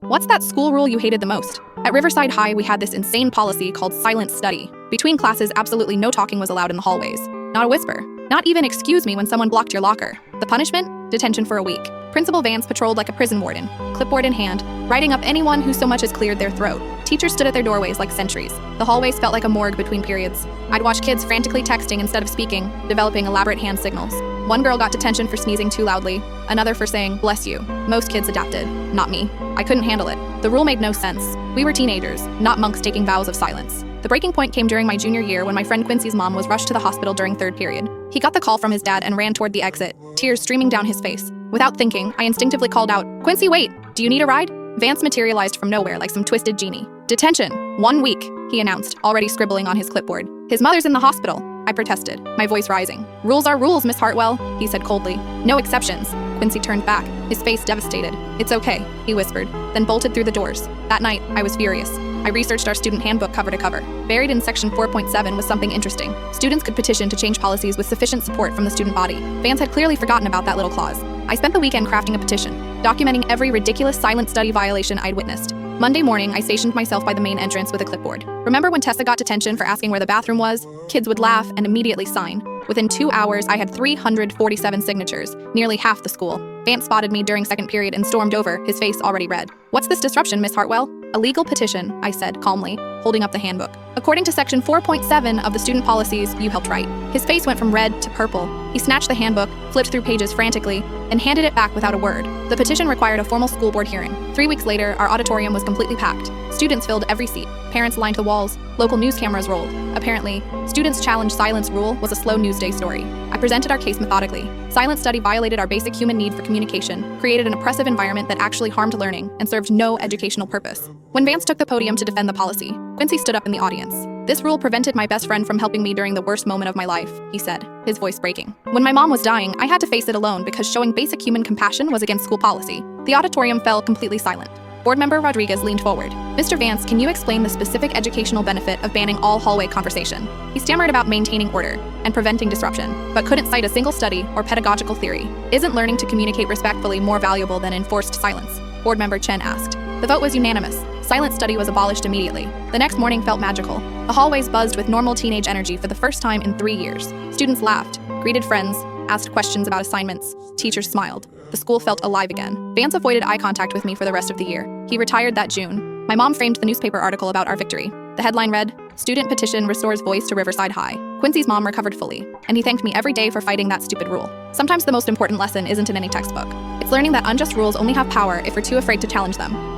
What's that school rule you hated the most? At Riverside High, we had this insane policy called silent study. Between classes, absolutely no talking was allowed in the hallways. Not a whisper. Not even excuse me when someone blocked your locker. The punishment? Detention for a week. Principal Vance patrolled like a prison warden, clipboard in hand, writing up anyone who so much as cleared their throat. Teachers stood at their doorways like sentries. The hallways felt like a morgue between periods. I'd watch kids frantically texting instead of speaking, developing elaborate hand signals. One girl got detention for sneezing too loudly, another for saying, "bless you." Most kids adapted. Not me. I couldn't handle it. The rule made no sense. We were teenagers, not monks taking vows of silence. The breaking point came during my junior year when my friend Quincy's mom was rushed to the hospital during third period. He got the call from his dad and ran toward the exit, tears streaming down his face. Without thinking, I instinctively called out, "Quincy, wait! Do you need a ride?" Vance materialized from nowhere like some twisted genie. "Detention! 1 week," he announced, already scribbling on his clipboard. "His mother's in the hospital." I protested, my voice rising. "Rules are rules, Miss Hartwell," he said coldly. "No exceptions." Quincy turned back, his face devastated. "It's okay," he whispered, then bolted through the doors. That night, I was furious. I researched our student handbook cover to cover. Buried in section 4.7 was something interesting. Students could petition to change policies with sufficient support from the student body. Vance had clearly forgotten about that little clause. I spent the weekend crafting a petition, documenting every ridiculous silent study violation I'd witnessed. Monday morning, I stationed myself by the main entrance with a clipboard. Remember when Tessa got detention for asking where the bathroom was? Kids would laugh and immediately sign. Within 2 hours, I had 347 signatures, nearly half the school. Vance spotted me during second period and stormed over, his face already red. "What's this disruption, Miss Hartwell?" "A legal petition," I said calmly, holding up the handbook. "According to section 4.7 of the student policies you helped write." His face went from red to purple. He snatched the handbook, flipped through pages frantically, and handed it back without a word. The petition required a formal school board hearing. 3 weeks later, our auditorium was completely packed. Students filled every seat. Parents lined the walls. Local news cameras rolled. Apparently, students' challenge silence rule was a slow news day story. I presented our case methodically. Silent study violated our basic human need for communication, created an oppressive environment that actually harmed learning, and served no educational purpose. When Vance took the podium to defend the policy, Quincy stood up in the audience. "This rule prevented my best friend from helping me during the worst moment of my life," he said, his voice breaking. "When my mom was dying, I had to face it alone because showing basic human compassion was against school policy." The auditorium fell completely silent. Board member Rodriguez leaned forward. "Mr. Vance, can you explain the specific educational benefit of banning all hallway conversation?" He stammered about maintaining order and preventing disruption, but couldn't cite a single study or pedagogical theory. "Isn't learning to communicate respectfully more valuable than enforced silence?" Board member Chen asked. The vote was unanimous. Silent study was abolished immediately. The next morning felt magical. The hallways buzzed with normal teenage energy for the first time in 3 years. Students laughed, greeted friends, asked questions about assignments. Teachers smiled. The school felt alive again. Vance avoided eye contact with me for the rest of the year. He retired that June. My mom framed the newspaper article about our victory. The headline read, "Student Petition Restores Voice to Riverside High." Quincy's mom recovered fully, and he thanked me every day for fighting that stupid rule. Sometimes the most important lesson isn't in any textbook. It's learning that unjust rules only have power if we're too afraid to challenge them.